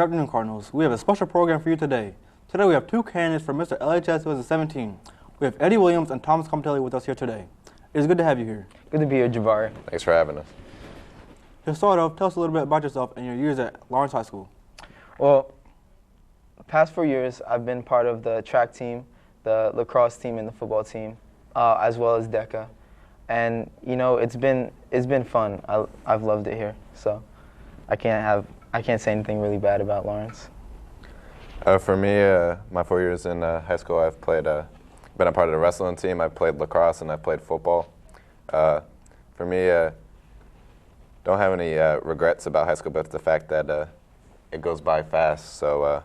Good afternoon, Cardinals. We have a special program for you today. Today we have two candidates for Mr LHS 2017. We have Eddie Williams and Thomas Compatelli with us here today. It is good to have you here. Good to be here, Jabari. Thanks for having us. To start off, tell us a little bit about yourself and your years at Lawrence High School. Well, the past 4 years, I've been part of the track team, the lacrosse team, and the football team, as well as DECA. And you know, it's been fun. I've loved it here, so I can't say anything really bad about Lawrence. For me, my 4 years in high school, I've been a part of the wrestling team. I've played lacrosse and I've played football. For me, don't have any regrets about high school, but the fact that it goes by fast. So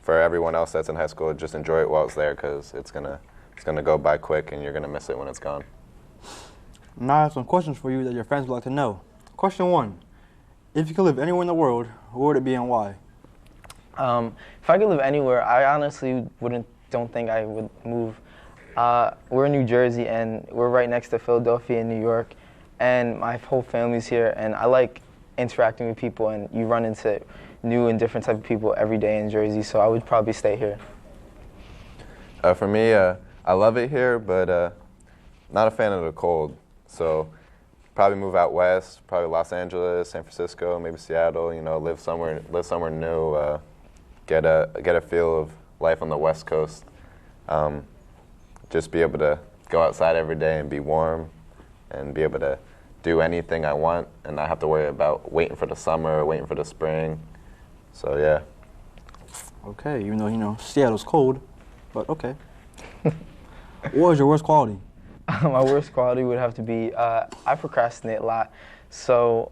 for everyone else that's in high school, just enjoy it while it's there, because it's gonna go by quick and you're gonna miss it when it's gone. Now I have some questions for you that your fans would like to know. Question 1. If you could live anywhere in the world, where would it be and why? If I could live anywhere, I honestly don't think I would move. We're in New Jersey, and we're right next to Philadelphia and New York, and my whole family's here, and I like interacting with people, and you run into new and different type of people every day in Jersey, so I would probably stay here. For me, I love it here, but not a fan of the cold. So probably move out west, probably Los Angeles, San Francisco, maybe Seattle. You know, live somewhere new, get a feel of life on the West Coast. Just be able to go outside every day and be warm, and be able to do anything I want, and not have to worry about waiting for the summer or waiting for the spring. So yeah. Okay, even though, you know, Seattle's cold, but okay. What is your worst quality? My worst quality would have to be I procrastinate a lot, so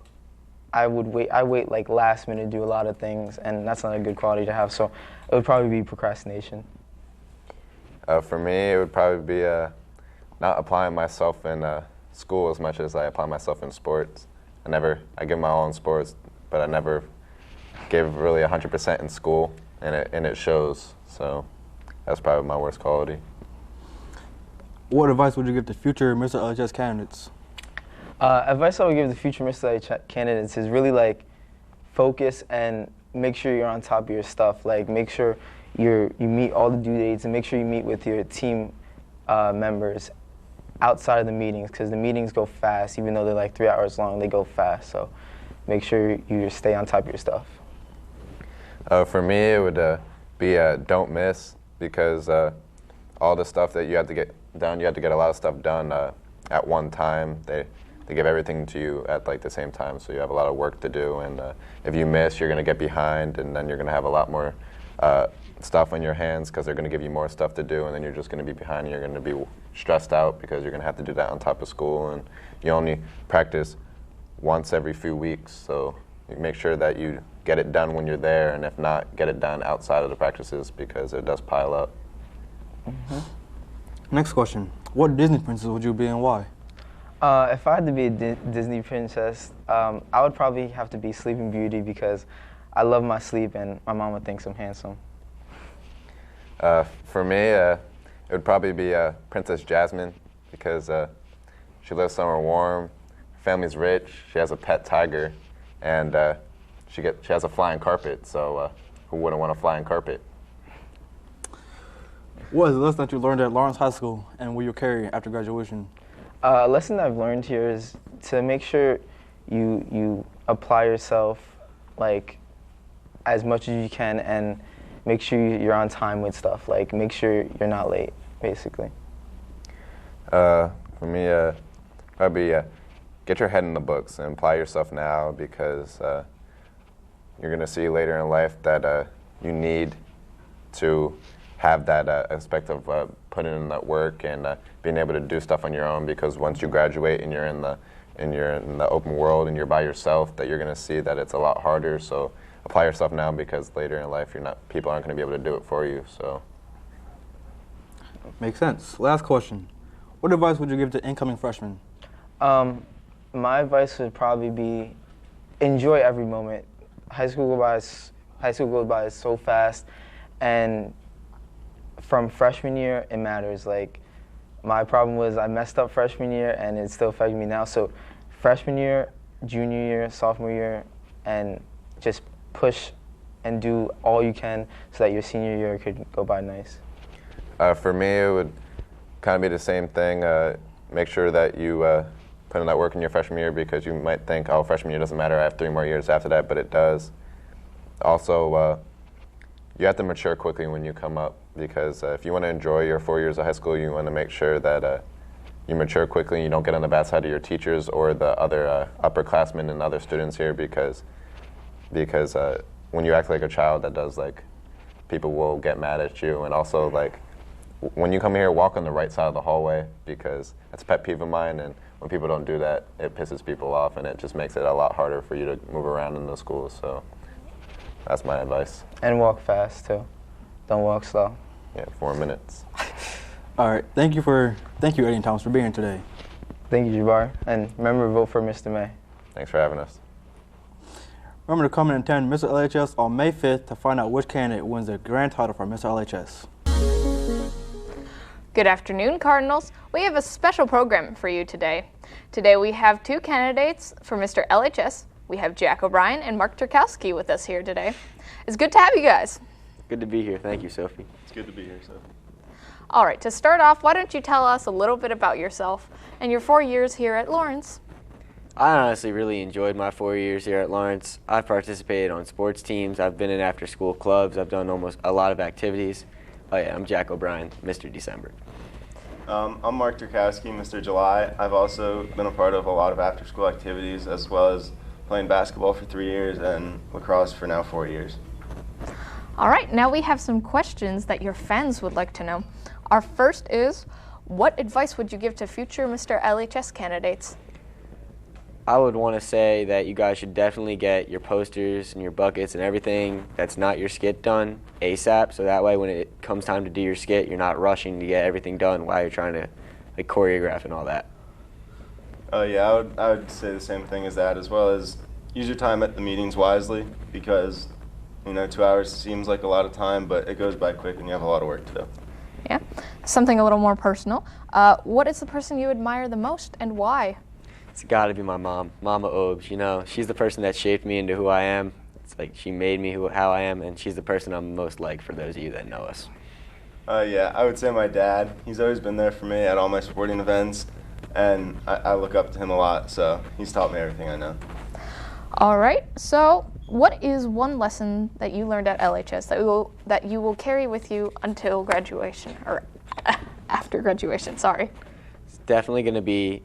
I wait like last minute to do a lot of things, and that's not a good quality to have. So it would probably be procrastination. For me, it would probably be not applying myself in school as much as I apply myself in sports. I give my all in sports, but I never give really 100% in school, and it shows. So that's probably my worst quality. What advice would you give to future Mr. LHS candidates? Advice I would give the future Mr. LHS candidates is really like focus and make sure you're on top of your stuff. Like make sure you meet all the due dates, and make sure you meet with your team members outside of the meetings, because the meetings go fast. Even though they're like 3 hours long, they go fast. So make sure you stay on top of your stuff. For me, it would be don't miss, because all the stuff that you have to get done, you have to get a lot of stuff done at one time. They give everything to you at like the same time, so you have a lot of work to do, and if you miss, you're going to get behind, and then you're going to have a lot more stuff on your hands, because they're going to give you more stuff to do, and then you're just going to be behind, and you're going to be stressed out because you're going to have to do that on top of school, and you only practice once every few weeks, so you make sure that you get it done when you're there, and if not, get it done outside of the practices, because it does pile up. Mm-hmm. Next question. What Disney princess would you be and why? If I had to be a Disney princess, I would probably have to be Sleeping Beauty, because I love my sleep and my mama thinks I'm handsome. For me, it would probably be Princess Jasmine, because she lives somewhere warm, her family's rich, she has a pet tiger, and she has a flying carpet, so who wouldn't want a flying carpet? What is the lesson that you learned at Lawrence High School and will you carry after graduation? A lesson I've learned here is to make sure you apply yourself like as much as you can, and make sure you're on time with stuff. Like make sure you're not late, basically. For me, probably get your head in the books and apply yourself now, because you're going to see later in life that you need to have that aspect of putting in that work and being able to do stuff on your own, because once you graduate and you're in the open world and you're by yourself, that you're going to see that it's a lot harder. So apply yourself now, because later in life people aren't going to be able to do it for you. So makes sense. Last question. What advice would you give to incoming freshmen? My advice would probably be enjoy every moment. High school goes by so fast, and from freshman year, it matters. Like, my problem was I messed up freshman year, and it still affects me now. So freshman year, junior year, sophomore year, and just push and do all you can so that your senior year could go by nice? For me, it would kind of be the same thing. Make sure that you put in that work in your freshman year, because you might think, oh, freshman year doesn't matter, I have 3 more years after that, but it does. Also, you have to mature quickly when you come up, because if you want to enjoy your 4 years of high school, you want to make sure that you mature quickly and you don't get on the bad side of your teachers or the other upperclassmen and other students here, because when you act like a child, that does, like, people will get mad at you. And also, like, when you come here, walk on the right side of the hallway, because that's a pet peeve of mine, and when people don't do that, it pisses people off, and it just makes it a lot harder for you to move around in the schools. So that's my advice. And walk fast, too. Don't walk slow. Yeah, 4 minutes. All right. Thank you, Eddie and Thomas, for being here today. Thank you, Jabbar. And remember, vote for Mr. May. Thanks for having us. Remember to come and attend Mr LHS on May 5th to find out which candidate wins the grand title for Mr LHS. Good afternoon, Cardinals. We have a special program for you today. Today we have 2 candidates for Mr. LHS. We have Jack O'Brien and Mark Turkowski with us here today. It's good to have you guys. Good to be here. Thank you, Sophie. It's good to be here, Sophie. All right, to start off, why don't you tell us a little bit about yourself and your 4 years here at Lawrence? I honestly really enjoyed my 4 years here at Lawrence. I've participated on sports teams. I've been in after-school clubs. I've done almost a lot of activities. Oh yeah, I'm Jack O'Brien, Mr. December. I'm Mark Turkowski, Mr. July. I've also been a part of a lot of after-school activities, as well as playing basketball for 3 years and lacrosse for now 4 years. All right, now we have some questions that your fans would like to know. Our first is, what advice would you give to future Mr. LHS candidates? I would want to say that you guys should definitely get your posters and your buckets and everything that's not your skit done ASAP, so that way when it comes time to do your skit, you're not rushing to get everything done while you're trying to like choreograph and all that. Yeah, I would say the same thing as that, as well as use your time at the meetings wisely, because 2 hours seems like a lot of time, but it goes by quick and you have a lot of work to do. Yeah, something a little more personal. What is the person you admire the most and why? It's got to be my mom, Mama Obes. She's the person that shaped me into who I am. It's like she made me how I am, and she's the person I'm most like for those of you that know us. Yeah, I would say my dad. He's always been there for me at all my sporting events, and I look up to him a lot, so he's taught me everything I know. All right, so what is one lesson that you learned at LHS that you will carry with you until graduation, or after graduation, sorry? It's definitely going to be,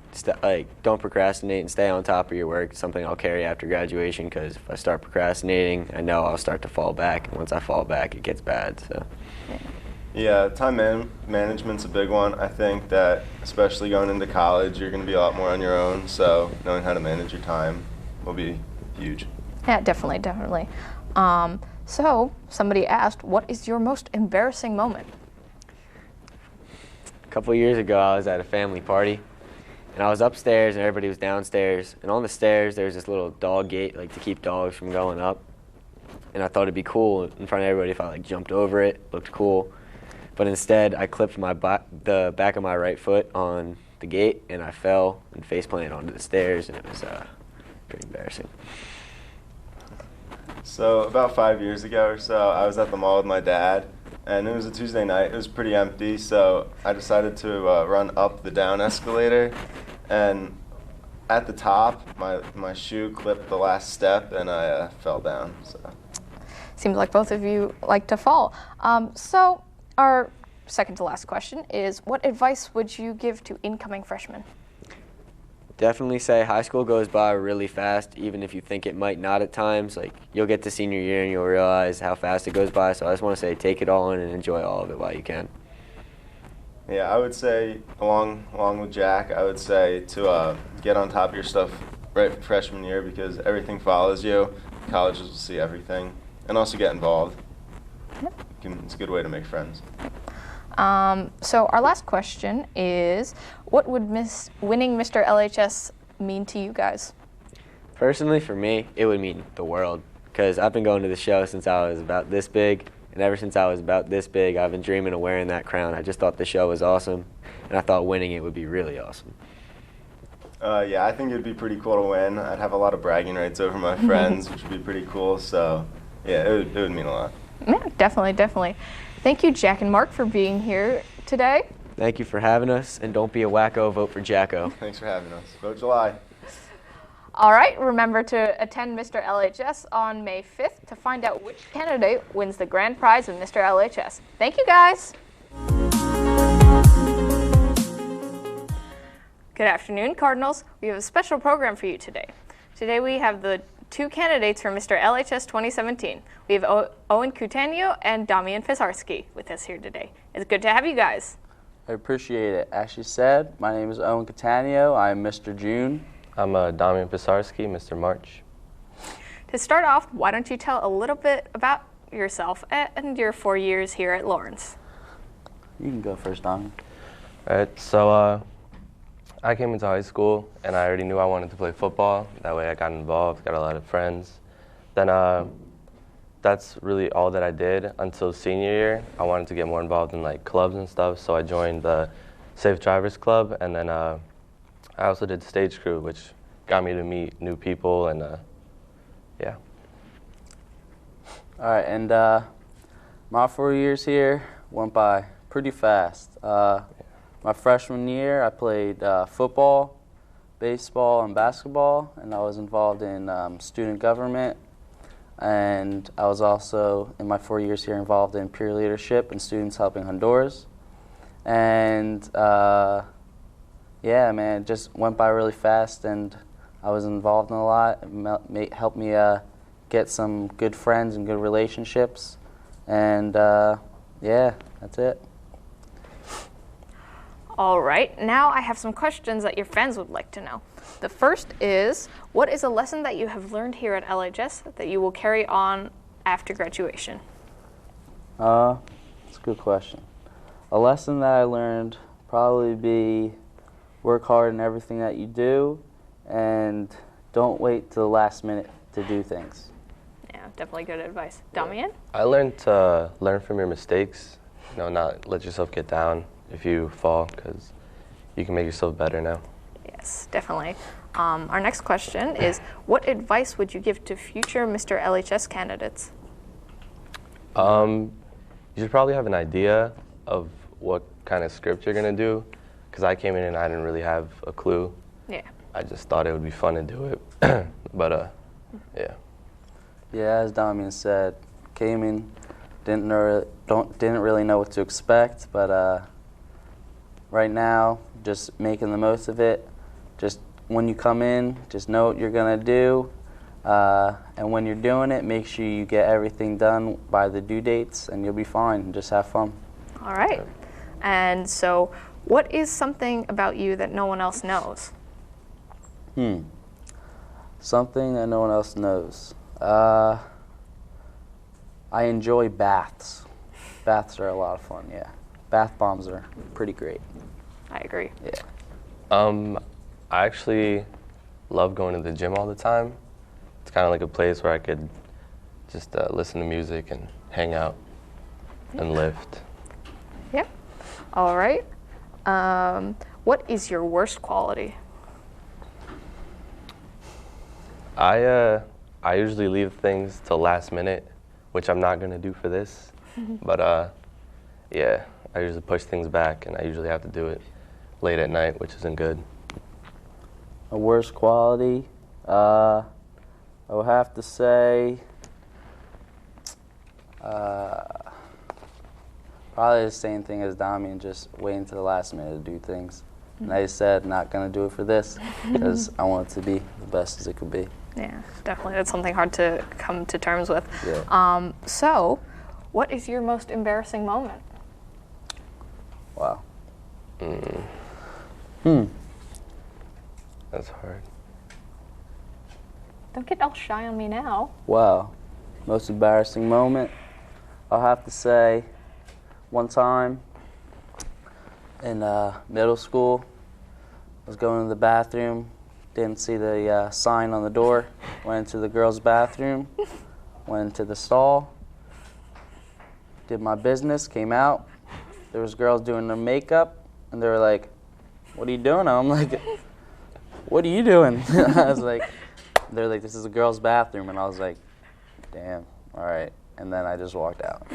don't procrastinate and stay on top of your work. It's something I'll carry after graduation, because if I start procrastinating, I know I'll start to fall back, and once I fall back, it gets bad. So. Yeah, time management's a big one. I think that especially going into college, you're going to be a lot more on your own, so knowing how to manage your time will be huge. Yeah, definitely. So somebody asked, what is your most embarrassing moment? A couple of years ago, I was at a family party, and I was upstairs and everybody was downstairs, and on the stairs there was this little dog gate, like to keep dogs from going up, and I thought it'd be cool in front of everybody if I jumped over it. Looked cool, but instead I clipped the back of my right foot on the gate, and I fell and face planted onto the stairs, and it was pretty embarrassing. So about 5 years ago or so, I was at the mall with my dad, and it was a Tuesday night. It was pretty empty, so I decided to run up the down escalator, and at the top, my shoe clipped the last step, and I fell down. So. Seems like both of you like to fall. So our second to last question is, what advice would you give to incoming freshmen? Definitely say high school goes by really fast, even if you think it might not at times. Like, you'll get to senior year and you'll realize how fast it goes by. So I just want to say take it all in and enjoy all of it while you can. Yeah, I would say, along with Jack, I would say to get on top of your stuff right freshman year, because everything follows you. Colleges will see everything. And also get involved. It's a good way to make friends. So our last question is, what would winning Mr. LHS mean to you guys? Personally, for me, it would mean the world, because I've been going to the show since I was about this big, and ever since I was about this big, I've been dreaming of wearing that crown. I just thought the show was awesome, and I thought winning it would be really awesome. Yeah, I think it'd be pretty cool to win. I'd have a lot of bragging rights over my friends, which would be pretty cool. So, yeah, it would mean a lot. Yeah, definitely, definitely. Thank you, Jack and Mark, for being here today. Thank you for having us, and don't be a wacko, vote for Jacko. Thanks for having us. Vote July. All right, remember to attend Mr. LHS on May 5th to find out which candidate wins the grand prize of Mr. LHS. Thank you, guys. Good afternoon, Cardinals. We have a special program for you today. Today we have the two candidates for Mr. LHS 2017. We have Owen Coutinho and Damian Pisarski with us here today. It's good to have you guys. I appreciate it. As she said, my name is Owen Coutinho. I'm Mr. June. I'm Damian Pisarski, Mr. March. To start off, why don't you tell a little bit about yourself and your 4 years here at Lawrence? You can go first, Damian. All right, so I came into high school and I already knew I wanted to play football. That way I got involved, got a lot of friends. Then that's really all that I did until senior year. I wanted to get more involved in like clubs and stuff, so I joined the Safe Drivers Club, and then I also did stage crew, which got me to meet new people, and yeah. All right, and my 4 years here went by pretty fast. My freshman year, I played football, baseball, and basketball, and I was involved in student government. And I was also, in my 4 years here, involved in peer leadership and Students Helping Honduras. And yeah, man, it just went by really fast, and I was involved in a lot. It helped me get some good friends and good relationships. And yeah, that's it. All right, now I have some questions that your fans would like to know. The first is, what is a lesson that you have learned here at LHS that you will carry on after graduation? That's a good question. A lesson that I learned probably be work hard in everything that you do, and don't wait till the last minute to do things. Yeah, definitely good advice. Damian? I learned to learn from your mistakes, not let yourself get down if you fall, because you can make yourself better now. Yes, definitely. Our next question is, what advice would you give to future Mr. LHS candidates? You should probably have an idea of what kind of script you're going to do, because I came in and I didn't really have a clue. Yeah. I just thought it would be fun to do it, but yeah. Yeah, as Damian said, came in, didn't really know what to expect, but right now, just making the most of it. Just when you come in, just know what you're gonna do, and when you're doing it, make sure you get everything done by the due dates, and you'll be fine. Just have fun. All right. And so, what is something about you that no one else knows? Something that no one else knows. I enjoy baths. Baths are a lot of fun, yeah. Bath bombs are pretty great. I agree. Yeah. I actually love going to the gym all the time. It's kind of like a place where I could just listen to music and hang out and lift. Yep. All right. What is your worst quality? I usually leave things till last minute, which I'm not gonna do for this. But yeah, I usually push things back, and I usually have to do it late at night, which isn't good. A worst quality, I would have to say probably the same thing as Damian, just waiting to the last minute to do things. And I said, not gonna do it for this because I want it to be the best as it could be. Yeah, definitely. That's something hard to come to terms with. Yeah. So, what is your most embarrassing moment? Wow. That's hard. Don't get all shy on me now. Wow. Most embarrassing moment, I'll have to say, one time in middle school, I was going to the bathroom, didn't see the sign on the door, went into the girls' bathroom, went into the stall, did my business, came out. There was girls doing their makeup, and they were like, "What are you doing?" I'm like, "What are you doing?" I was like, they're like, "This is a girls' bathroom," and I was like, "Damn, all right. And then I just walked out.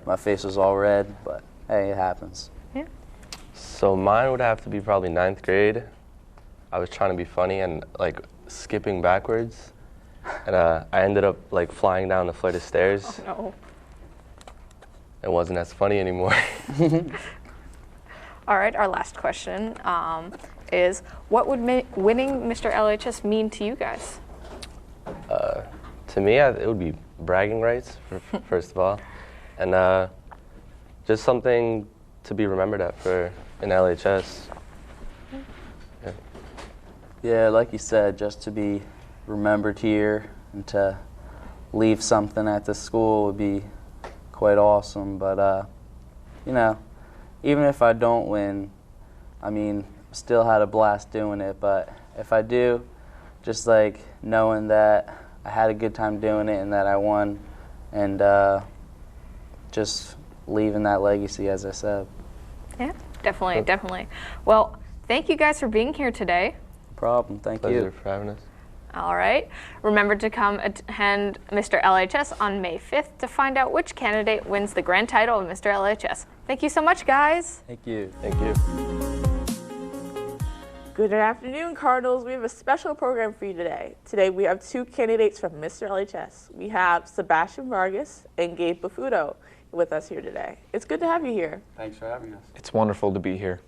My face was all red, but hey, it happens. Yeah. So mine would have to be probably 9th grade. I was trying to be funny and like skipping backwards, and I ended up like flying down the flight of stairs. Oh, no. It wasn't as funny anymore. All right, our last question is, what would winning Mr. LHS mean to you guys? To me, it would be bragging rights, first of all, and just something to be remembered at for an LHS. Yeah. Yeah, like you said, just to be remembered here and to leave something at the school would be quite awesome. But, you know, even if I don't win, I mean, still had a blast doing it. But if I do, just like knowing that I had a good time doing it and that I won, and just leaving that legacy, as I said. Yeah, definitely, definitely. Well, thank you guys for being here today. No problem. Thank Pleasure you. for having us. All right. Remember to come attend Mr. LHS on May 5th to find out which candidate wins the grand title of Mr. LHS. Thank you so much, guys. Thank you. Thank you. Good afternoon, Cardinals. We have a special program for you today. Today we have 2 candidates from Mr. LHS. We have Sebastian Vargas and Gabe Bafuto with us here today. It's good to have you here. Thanks for having us. It's wonderful to be here.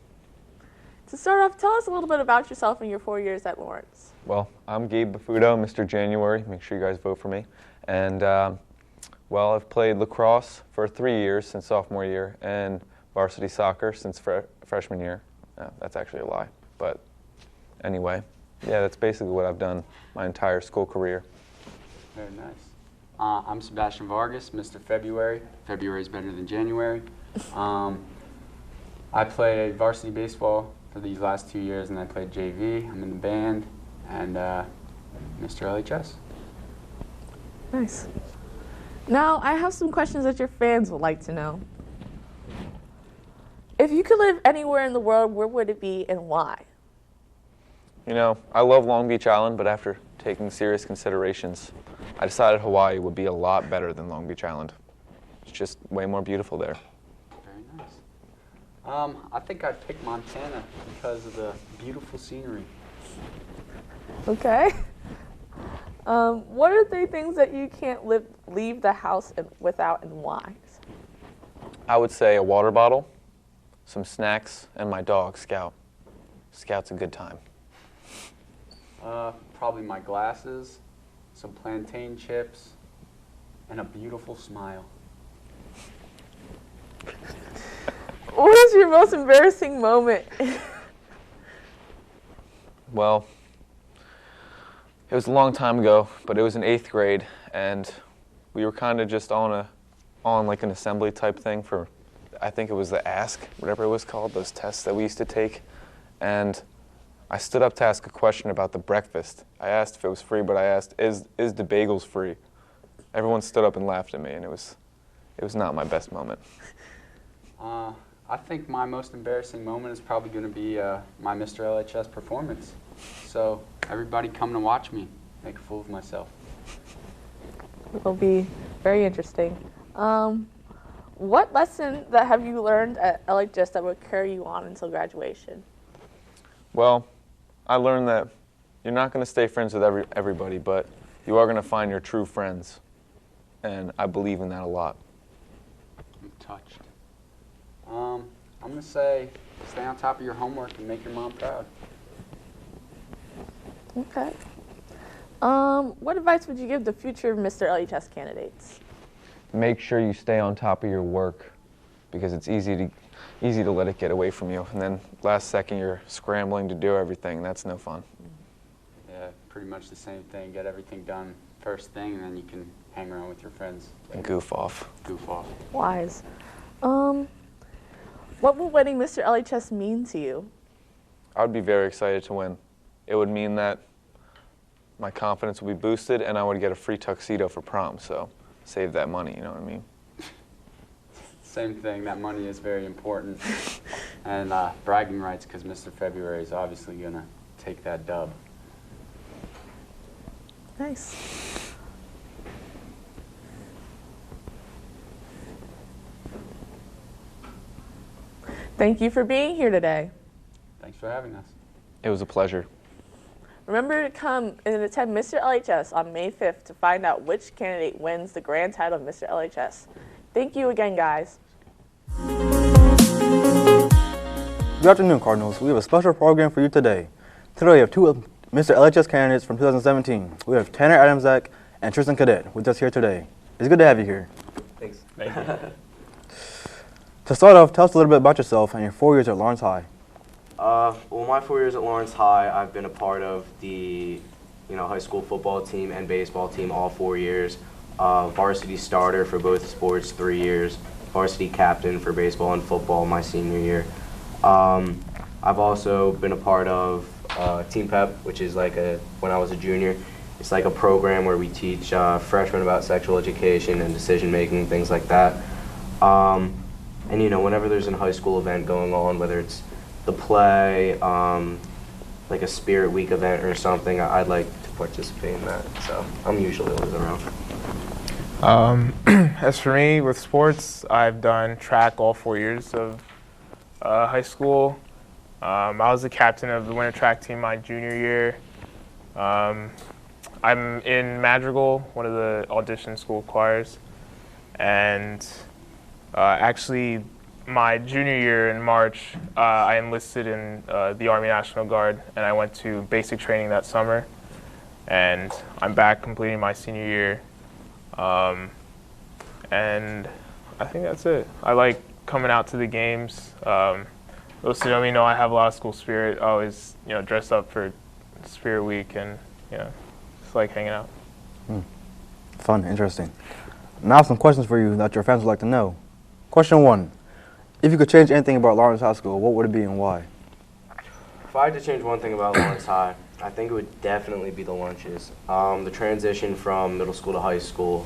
To start off, tell us a little bit about yourself and your 4 years at Lawrence. Well, I'm Gabe Bafuto, Mr. January. Make sure you guys vote for me. And, well, I've played lacrosse for 3 years since sophomore year and varsity soccer since freshman year. That's actually a lie. But anyway, yeah, that's basically what I've done my entire school career. Very nice. I'm Sebastian Vargas, Mr. February. February is better than January. I played varsity baseball for these last 2 years, and I played JV. I'm in the band, and Mr. LHS. Nice. Now, I have some questions that your fans would like to know. If you could live anywhere in the world, where would it be and why? You know, I love Long Beach Island, but after taking serious considerations, I decided Hawaii would be a lot better than Long Beach Island. It's just way more beautiful there. Very nice. I think I'd pick Montana because of the beautiful scenery. Okay. What are 3 things that you can't leave the house without and why? I would say a water bottle, some snacks, and my dog, Scout. Scout's a good time. Probably my glasses, some plantain chips, and a beautiful smile. What is your most embarrassing moment? Well, it was a long time ago, but it was in 8th grade, and we were kind of just on like an assembly type thing for, I think it was the ASK, whatever it was called, those tests that we used to take, and I stood up to ask a question about the breakfast. I asked if it was free, but I asked, is the bagels free? Everyone stood up and laughed at me, and it was not my best moment. I think my most embarrassing moment is probably going to be my Mr. LHS performance. So everybody come to watch me make a fool of myself. It'll be very interesting. What lesson that have you learned at LHS that will carry you on until graduation? Well, I learned that you're not going to stay friends with everybody, but you are going to find your true friends. And I believe in that a lot. I'm touched. I'm going to say stay on top of your homework and make your mom proud. Okay. What advice would you give the future Mr. LHS candidates? Make sure you stay on top of your work because it's easy to let it get away from you. And then last second you're scrambling to do everything. That's no fun. Yeah, pretty much the same thing. Get everything done first thing, and then you can hang around with your friends. And goof off. Goof off. Wise. What will winning Mr. LHS mean to you? I would be very excited to win. It would mean that my confidence would be boosted and I would get a free tuxedo for prom, so save that money, you know what I mean? Same thing, that money is very important. And bragging rights, because Mr. February is obviously going to take that dub. Nice. Thank you for being here today. Thanks for having us. It was a pleasure. Remember to come and attend Mr. LHS on May 5th to find out which candidate wins the grand title of Mr. LHS. Thank you again, guys. Good afternoon, Cardinals. We have a special program for you today. Today we have two Mr. LHS candidates from 2017. We have Tanner Adamczak and Tristan Cadet with us here today. It's good to have you here. Thanks. Thank you. To start off, tell us a little bit about yourself and your 4 years at Lawrence High. Well, my 4 years at Lawrence High, I've been a part of the high school football team and baseball team all 4 years. Varsity starter for both sports 3 years. Varsity captain for baseball and football my senior year. I've also been a part of Team Pep, which is when I was a junior, it's like a program where we teach freshmen about sexual education and decision making, things like that. And whenever there's a high school event going on, whether it's the play, like a Spirit Week event or something, I'd like to participate in that. So I'm usually always around. As for me, with sports, I've done track all 4 years of high school. I was the captain of the winter track team my junior year. I'm in Madrigal, one of the audition school choirs. And actually, my junior year in March, I enlisted in the Army National Guard, and I went to basic training that summer. And I'm back completing my senior year. And I think that's it. I like coming out to the games. Those who know me know I have a lot of school spirit. I always, dress up for Spirit Week and, just like hanging out. Fun, interesting. Now some questions for you that your fans would like to know. Question 1. If you could change anything about Lawrence High School, what would it be and why? If I had to change one thing about Lawrence High, I think it would definitely be the lunches. The transition from middle school to high school,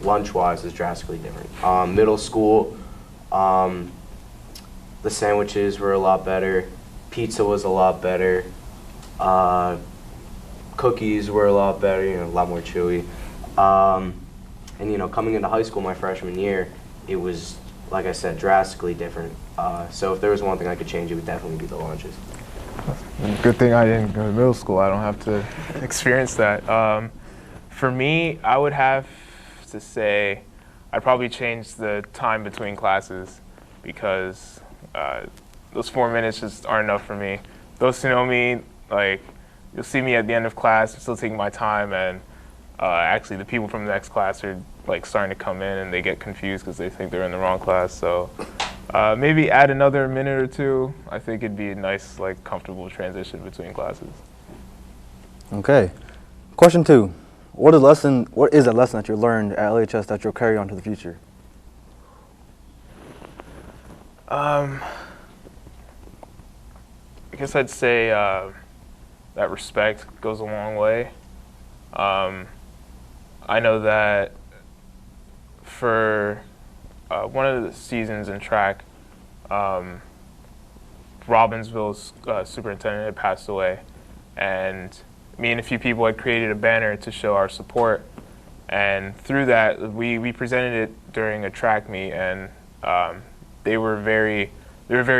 lunch-wise, is drastically different. Middle school, the sandwiches were a lot better. Pizza was a lot better. Cookies were a lot better, a lot more chewy. And coming into high school my freshman year, it was, like I said, drastically different. So if there was one thing I could change, it would definitely be the lunches. Good thing I didn't go to middle school. I don't have to experience that. For me, I would have to say I'd probably change the time between classes because those 4 minutes just aren't enough for me. Those who know me, you'll see me at the end of class, I'm still taking my time, and actually the people from the next class are starting to come in and they get confused because they think they're in the wrong class. So maybe add another minute or two. I think it'd be a nice, comfortable transition between classes. Okay. Question 2. What is a lesson that you learned at LHS that you'll carry on to the future? I guess I'd say that respect goes a long way. I know that for one of the seasons in track, Robbinsville's superintendent had passed away, and me and a few people had created a banner to show our support. And through that, we presented it during a track meet, and they were very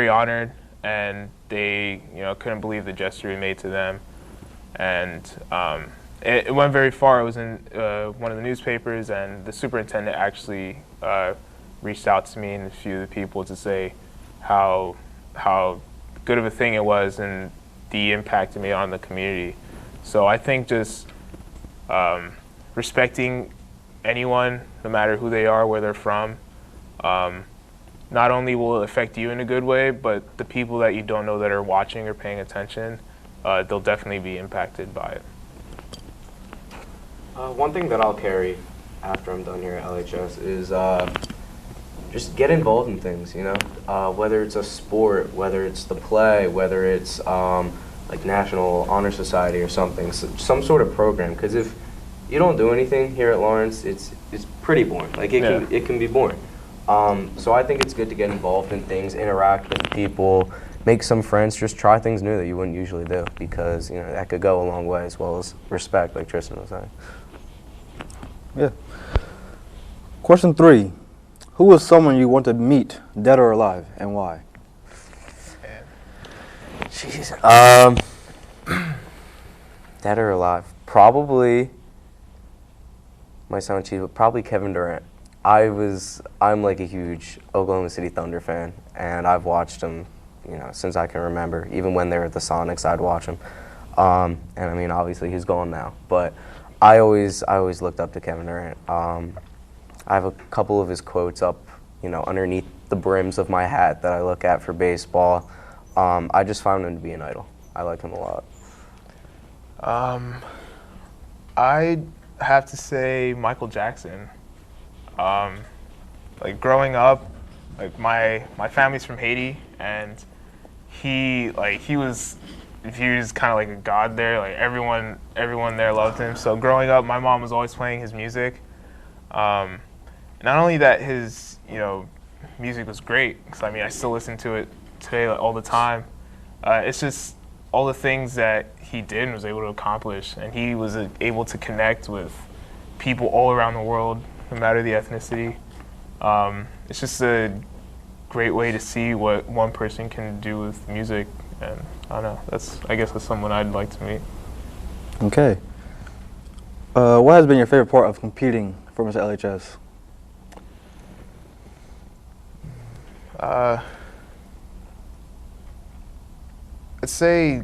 honored, and they couldn't believe the gesture we made to them. And it went very far. It was in one of the newspapers, and the superintendent actually reached out to me and a few of the people to say how good of a thing it was and the impact it made on the community. So I think just respecting anyone, no matter who they are, where they're from, not only will it affect you in a good way, but the people that you don't know that are watching or paying attention, they'll definitely be impacted by it. One thing that I'll carry after I'm done here at LHS is just get involved in things, whether it's a sport, whether it's the play, whether it's like National Honor Society or something, some sort of program. Because if you don't do anything here at Lawrence, it's pretty boring. It can be boring. So I think it's good to get involved in things, interact with people, make some friends, just try things new that you wouldn't usually do, because that could go a long way, as well as respect, like Tristan was saying. Yeah. Question 3. Who is someone you want to meet, dead or alive, and why? Jeez. Dead or alive? Probably. Might sound cheap, but probably Kevin Durant. I'm like a huge Oklahoma City Thunder fan, and I've watched him, since I can remember. Even when they were at the Sonics, I'd watch him. And I mean, obviously he's gone now, but I always looked up to Kevin Durant. I have a couple of his quotes up, underneath the brims of my hat that I look at for baseball. I just found him to be an idol. I like him a lot. I have to say Michael Jackson. Like growing up, like my family's from Haiti, and he was viewed as kind of like a god there. Like everyone there loved him. So growing up, my mom was always playing his music. Not only that, his music was great, because I mean I still listen to it today all the time. It's just all the things that he did and was able to accomplish, and he was able to connect with people all around the world, no matter the ethnicity. It's just a great way to see what one person can do with music, and I don't know. I guess that's someone I'd like to meet. Okay. What has been your favorite part of competing for Mr. LHS? I'd say,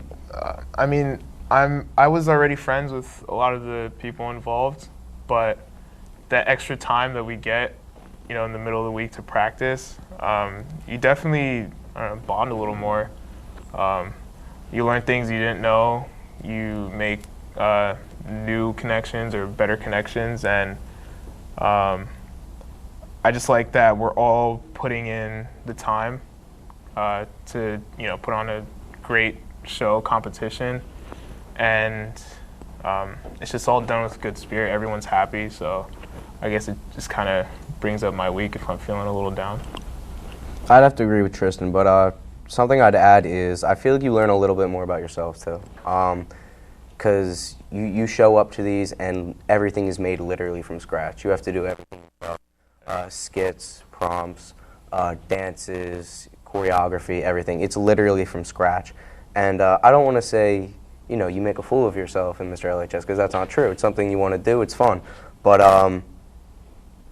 I mean, I was already friends with a lot of the people involved, but that extra time that we get, in the middle of the week to practice, you definitely bond a little more. You learn things you didn't know. You make new connections or better connections, and I just like that we're all putting in the time to put on a great show competition, and it's just all done with good spirit. Everyone's happy, so I guess it just kind of brings up my week if I'm feeling a little down. I'd have to agree with Tristan, but something I'd add is I feel like you learn a little bit more about yourself too, because you show up to these and everything is made literally from scratch. You have to do everything yourself. Skits, prompts, dances, choreography, everything. It's literally from scratch. And I don't want to say, you make a fool of yourself in Mr. LHS, because that's not true. It's something you want to do. It's fun. But,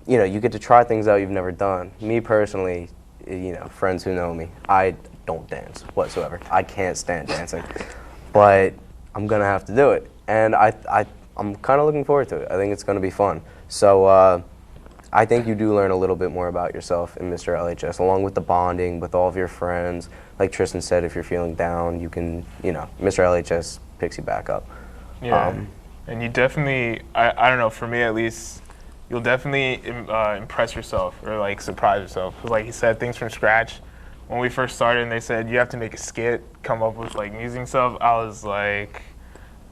you get to try things out you've never done. Me personally, friends who know me, I don't dance whatsoever. I can't stand dancing. But I'm going to have to do it. And I'm kind of looking forward to it. I think it's going to be fun. So I think you do learn a little bit more about yourself in Mr. LHS, along with the bonding with all of your friends. Like Tristan said, if you're feeling down, you can, Mr. LHS picks you back up. Yeah, and you definitely, I don't know, for me at least, you'll definitely impress yourself or like surprise yourself. Because like he said, things from scratch. When we first started and they said you have to make a skit, come up with like music and stuff, I was like,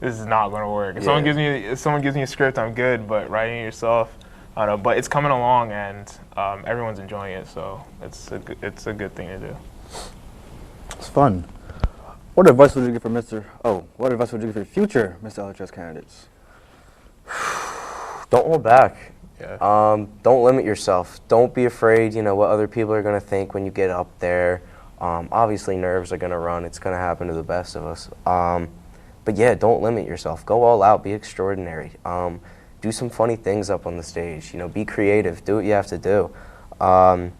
this is not going to work. If someone gives me a script, I'm good, but writing it yourself, I don't know. But it's coming along, and everyone's enjoying it, so it's a good thing to do. It's fun. What advice would you give for What advice would you give for future Mr. LHS candidates? Don't hold back. Yeah. Don't limit yourself. Don't be afraid, what other people are going to think when you get up there. Obviously, nerves are going to run. It's going to happen to the best of us. But yeah, don't limit yourself. Go all out. Be extraordinary. Do some funny things up on the stage. Be creative. Do what you have to do. Don't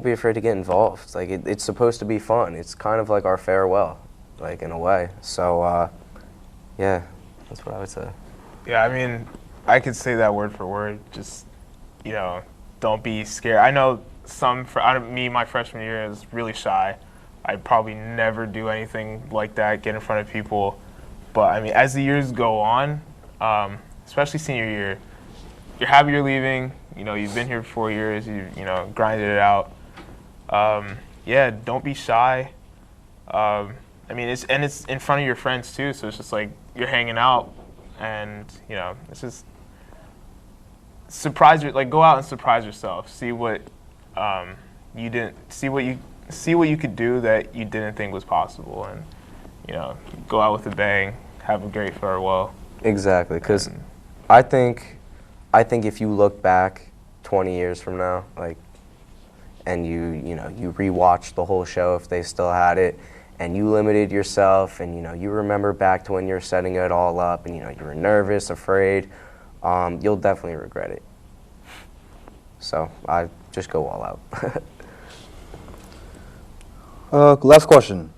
be afraid to get involved. Like it's supposed to be fun. It's kind of like our farewell, like in a way. So, yeah, that's what I would say. Yeah, I mean, I could say that word for word. Just, don't be scared. I know my freshman year is really shy. I'd probably never do anything like that, get in front of people. But I mean, as the years go on, especially senior year, you're happy you're leaving. You've been here for 4 years. You grinded it out. Don't be shy. I mean, it's in front of your friends too. So it's just like you're hanging out, and it's just go out and surprise yourself. See what you didn't see. What you could do that you didn't think was possible, and go out with a bang. Have a great farewell. Exactly, because I think if you look back 20 years from now, like and you rewatched the whole show if they still had it, and you limited yourself, and you remember back to when you were setting it all up, and you were nervous, afraid, you'll definitely regret it. So I just go all out. Last question.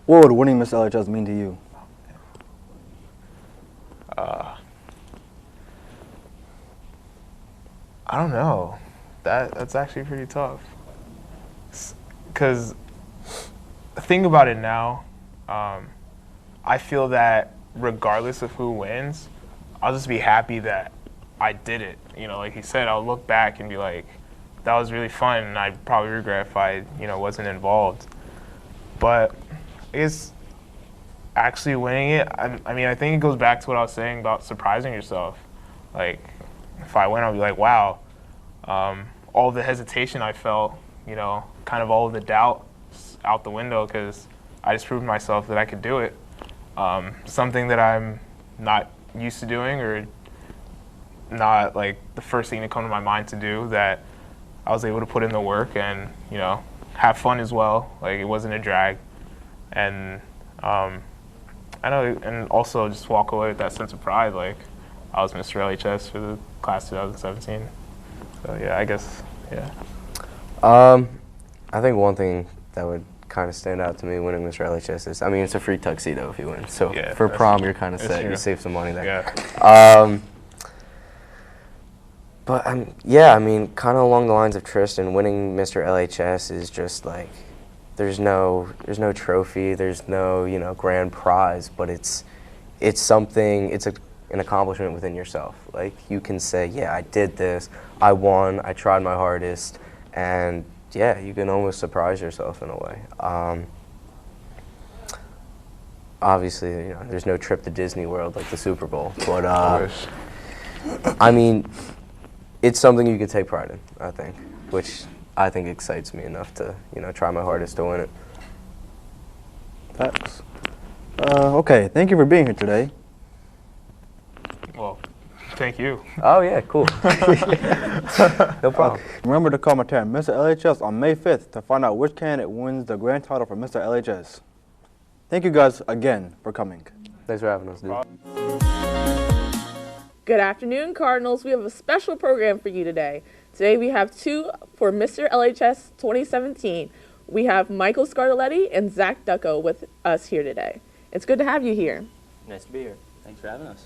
What would winning Mr. LHS mean to you? I don't know. That's actually pretty tough. Because think about it now. I feel that regardless of who wins, I'll just be happy that I did it. Like he said, I'll look back and be like, that was really fun, and I'd probably regret if I, wasn't involved. But I guess actually winning it, I think it goes back to what I was saying about surprising yourself. Like, if I win, I'll be like, wow. All the hesitation I felt, kind of all of the doubt out the window because I just proved myself that I could do it. Something that I'm not used to doing or not like the first thing to come to my mind to do, that I was able to put in the work and, have fun as well. Like, it wasn't a drag. And I know, and also just walk away with that sense of pride. Like, I was Mr. LHS for the class 2017. So yeah, I guess, yeah. I think one thing that would kind of stand out to me winning Mr. LHS is, it's a free tuxedo if you win. So yeah, for prom, you're kind of set. True. You save some money there. Yeah. But yeah, kind of along the lines of Tristan, winning Mr. LHS is just like, there's no trophy, there's no grand prize, but it's something. It's an accomplishment within yourself. Like, you can say, yeah, I did this, I won, I tried my hardest, and yeah, you can almost surprise yourself in a way. Obviously, there's no trip to Disney World like the Super Bowl, but it's something you can take pride in, I think, which I think excites me enough to, try my hardest to win it. Thanks. Okay, thank you for being here today. Well, thank you. Oh, yeah, cool. No problem. Remember to call Mr. LHS on May 5th to find out which candidate wins the grand title for Mr. LHS. Thank you guys again for coming. Thanks for having us, dude. Good afternoon, Cardinals. We have a special program for you today. Today we have two for Mr. LHS 2017. We have Michael Scardelletti and Zach Ducko with us here today. It's good to have you here. Nice to be here. Thanks for having us.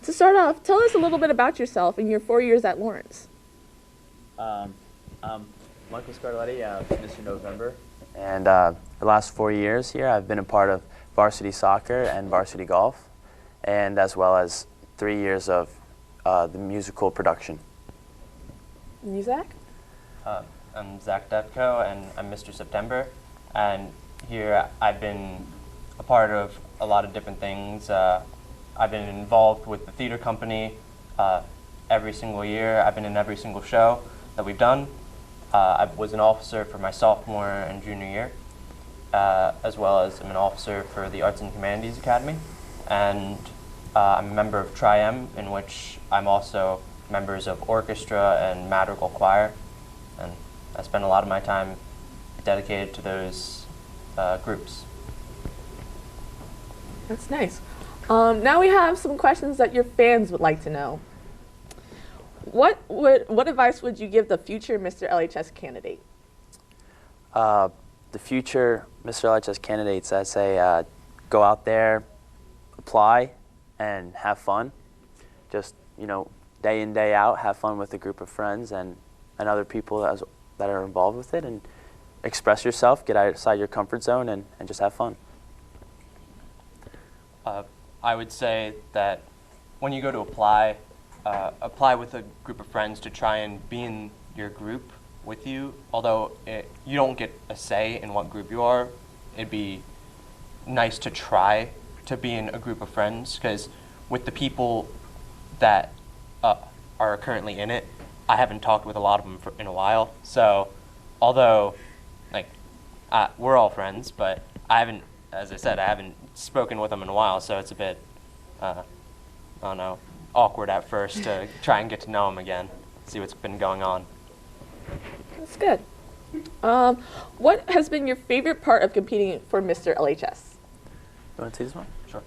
To start off, tell us a little bit about yourself and your 4 years at Lawrence. I'm Michael Scardelletti, Mr. November. And the last 4 years here, I've been a part of varsity soccer and varsity golf, and as well as 3 years of the musical production. And you, Zach? I'm Zach Depko, and I'm Mr. September. And here I've been a part of a lot of different things. I've been involved with the theater company every single year. I've been in every single show that we've done. I was an officer for my sophomore and junior year, as well as I'm an officer for the Arts and Humanities Academy. And I'm a member of Tri-M, in which I'm also members of orchestra and madrigal choir. And I spend a lot of my time dedicated to those groups. That's nice. Now we have some questions that your fans would like to know. What advice would you give the future Mr. LHS candidate? The future Mr. LHS candidates, I'd say go out there, apply, and have fun. Just, day in, day out, have fun with a group of friends and other people that are involved with it, and express yourself, get outside your comfort zone, and just have fun. I would say that when you go to apply, apply with a group of friends to try and be in your group with you. Although you don't get a say in what group you are, it'd be nice to try to be in a group of friends, because with the people that are currently in it, I haven't talked with a lot of them in a while. So although we're all friends, but I haven't, as I said, I haven't spoken with them in a while, so it's a bit, I don't know, awkward at first to try and get to know them again, see what's been going on. That's good. What has been your favorite part of competing for Mr. LHS? You want to take this one? Sure.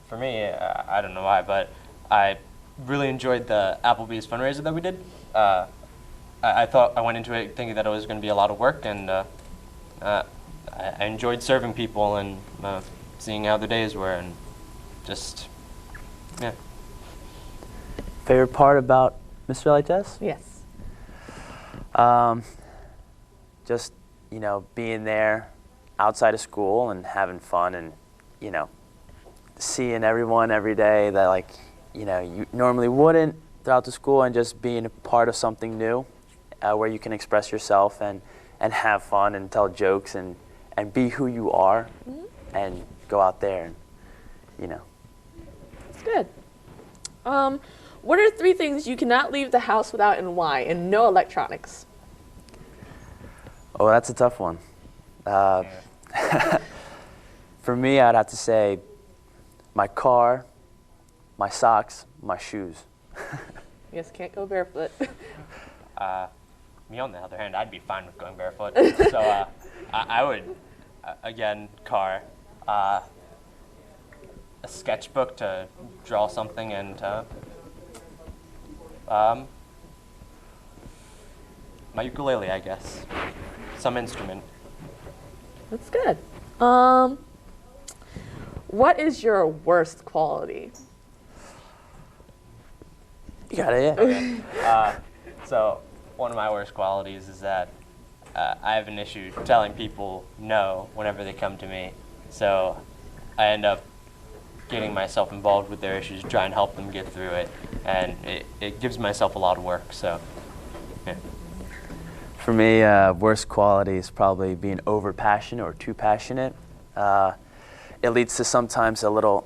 For me, I don't know why, but I really enjoyed the Applebee's fundraiser that we did. I thought I went into it thinking that it was going to be a lot of work, and I enjoyed serving people and seeing how the days were, and just, yeah. Favorite part about Mr. LHS? Yes. Just, you know, being there outside of school and having fun and, you know, seeing everyone every day that, like, you know, you normally wouldn't throughout the school, and just being a part of something new where you can express yourself and have fun and tell jokes and be who you are and go out there and, you know. That's good. What are 3 things you cannot leave the house without and why? And no electronics. Oh, that's a tough one. For me, I'd have to say my car, my socks, my shoes. Yes, can't go barefoot. Me, on the other hand, I'd be fine with going barefoot. So I would, again, car, a sketchbook to draw something, and my ukulele, I guess. Some instrument. That's good. What is your worst quality? You got it, yeah. Okay. So one of my worst qualities is that I have an issue telling people no whenever they come to me. So I end up getting myself involved with their issues, try and help them get through it, and it gives myself a lot of work. So, yeah. For me, worst quality is probably being over passionate or too passionate. It leads to sometimes a little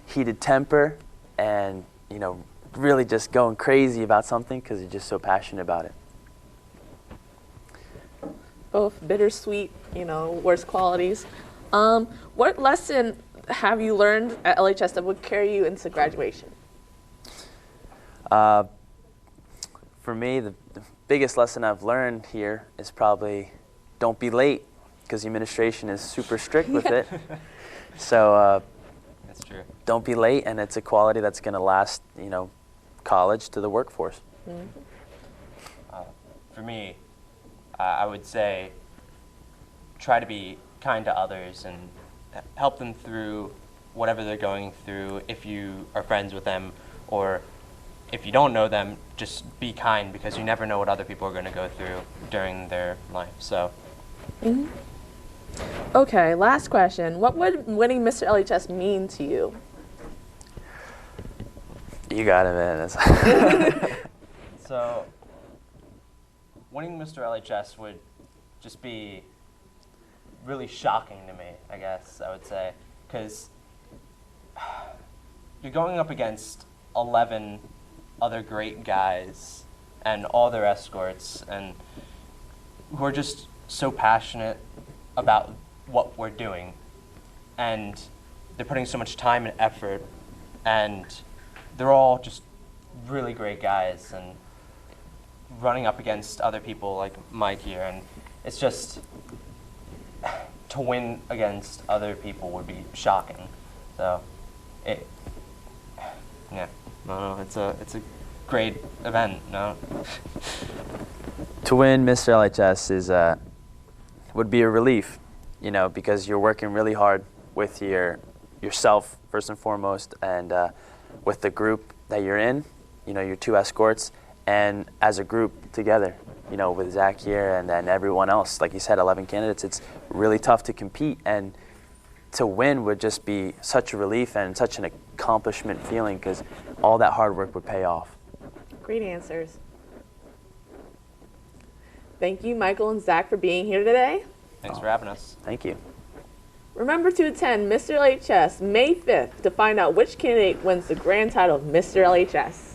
heated temper and, you know, really just going crazy about something because you're just so passionate about it. Both bittersweet, you know, worst qualities. What lesson have you learned at LHS that would carry you into graduation? For me, the biggest lesson I've learned here is probably don't be late, because the administration is super strict with it. So that's true. Don't be late, and it's a quality that's going to last, you know, college to the workforce. For me, I would say try to be kind to others and help them through whatever they're going through. If you are friends with them, or if you don't know them, just be kind, because you never know what other people are going to go through during their life. So. Okay, last question. What would winning Mr. LHS mean to you? You got it, man. So, winning Mr. LHS would just be really shocking to me, I guess I would say, because you're going up against 11 other great guys and all their escorts, and who are just so passionate about what we're doing, and they're putting so much time and effort, and they're all just really great guys and running up against other people like Mike here, and it's just, to win against other people would be shocking. So yeah, no, it's a great event, no. To win Mr. LHS is would be a relief, you know, because you're working really hard with yourself first and foremost, and with the group that you're in, you know, your 2 escorts, and as a group together, you know, with Zach here and then everyone else. Like you said, 11 candidates. It's really tough to compete, and to win would just be such a relief and such an accomplishment feeling, because all that hard work would pay off. Great answers. Thank you, Michael and Zach, for being here today. Thanks for having us. Thank you. Remember to attend Mr. LHS May 5th to find out which candidate wins the grand title of Mr. LHS.